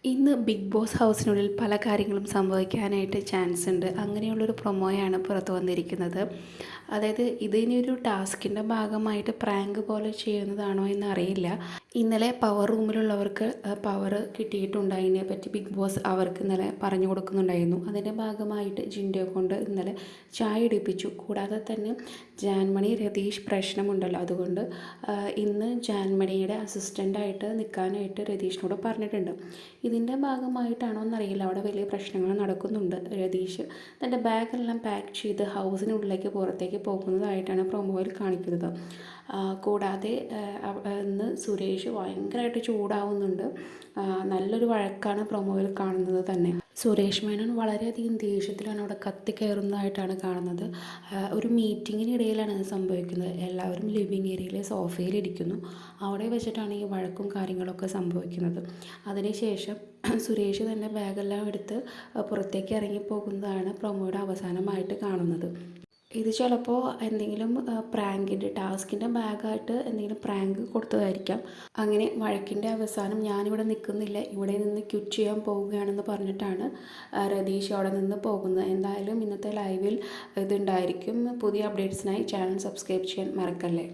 ഇന്ന് big boss ഹൗസിനുള്ളിൽ പല കാര്യങ്ങളും സംഭവിക്കാനായിട്ട് ചാൻസ് ഉണ്ട്. അങ്ങനെയുള്ളൊരു പ്രൊമോയാണ് പുറത്തു വന്നിരിക്കുന്നത്. അതായത് ഇതിനൊരു ടാസ്കിൻ്റെ ഭാഗമായിട്ട് പ്രാങ്ക് പോലെ ചെയ്യുന്നതാണോ എന്നറിയില്ല. ഇന്നലെ പവർ റൂമിലുള്ളവർക്ക് പവർ കിട്ടിയിട്ടുണ്ട്. അതിനെപ്പറ്റി ബിഗ് ബോസ് അവർക്ക് ഇന്നലെ പറഞ്ഞു കൊടുക്കുന്നുണ്ടായിരുന്നു. അതിൻ്റെ ഭാഗമായിട്ട് ജിൻഡോയെ കൊണ്ട് ഇന്നലെ ചായ ഇടിപ്പിച്ചു. കൂടാതെ തന്നെ ജാൻമണി രതീഷ് പ്രശ്നമുണ്ടല്ലോ, അതുകൊണ്ട് ഇന്ന് ജാൻമണിയുടെ അസിസ്റ്റൻ്റായിട്ട് നിൽക്കാനായിട്ട് രതീഷിനോട് പറഞ്ഞിട്ടുണ്ട്. ഇതിൻ്റെ ഭാഗമായിട്ടാണോ എന്നറിയില്ല, അവിടെ വലിയ പ്രശ്നങ്ങൾ നടക്കുന്നുണ്ട്. രതീഷ് തൻ്റെ ബാഗെല്ലാം പാക്ക് ചെയ്ത് ഹൗസിനുള്ളിലേക്ക് പുറത്തേക്ക് പോകുന്നതായിട്ടാണ് പ്രൊമോയിൽ കാണിക്കുന്നത്. കൂടാതെ ഇന്ന് സുരേഷ് ഭയങ്കരമായിട്ട് ചൂടാവുന്നുണ്ട്. നല്ലൊരു വഴക്കാണ് പ്രൊമോയിൽ കാണുന്നത് തന്നെ. സുരേഷ് മേനോൻ വളരെയധികം ദേഷ്യത്തിലാണ് അവിടെ കത്തിക്കയറുന്നതായിട്ടാണ് കാണുന്നത്. ഒരു മീറ്റിങ്ങിനിടയിലാണ് ഇത് സംഭവിക്കുന്നത്. എല്ലാവരും ലിവിങ് ഏരിയയിലെ സോഫയിലിരിക്കുന്നു. അവിടെ വെച്ചിട്ടാണ് ഈ വഴക്കും കാര്യങ്ങളൊക്കെ സംഭവിക്കുന്നത്. അതിനുശേഷം സുരേഷ് തന്നെ ബാഗെല്ലാം എടുത്ത് പുറത്തേക്ക് ഇറങ്ങിപ്പോകുന്നതാണ് പ്രൊമോയുടെ അവസാനമായിട്ട് കാണുന്നത്. ഇത് ചിലപ്പോൾ എന്തെങ്കിലും പ്രാങ്കിൻ്റെ ടാസ്കിൻ്റെ ഭാഗമായിട്ട് എന്തെങ്കിലും പ്രാങ്ക് കൊടുത്തതായിരിക്കാം. അങ്ങനെ വഴക്കിൻ്റെ അവസാനം ഞാനിവിടെ നിൽക്കുന്നില്ല, ഇവിടെ നിന്ന് ക്വിറ്റ് ചെയ്യാൻ പോവുകയാണെന്ന് പറഞ്ഞിട്ടാണ് രതീഷ് അവിടെ നിന്ന് പോകുന്നത്. എന്തായാലും ഇന്നത്തെ ലൈവിൽ ഇതുണ്ടായിരിക്കും. പുതിയ അപ്ഡേറ്റ്സിനായി ചാനൽ സബ്സ്ക്രൈബ് ചെയ്യാൻ മറക്കല്ലേ.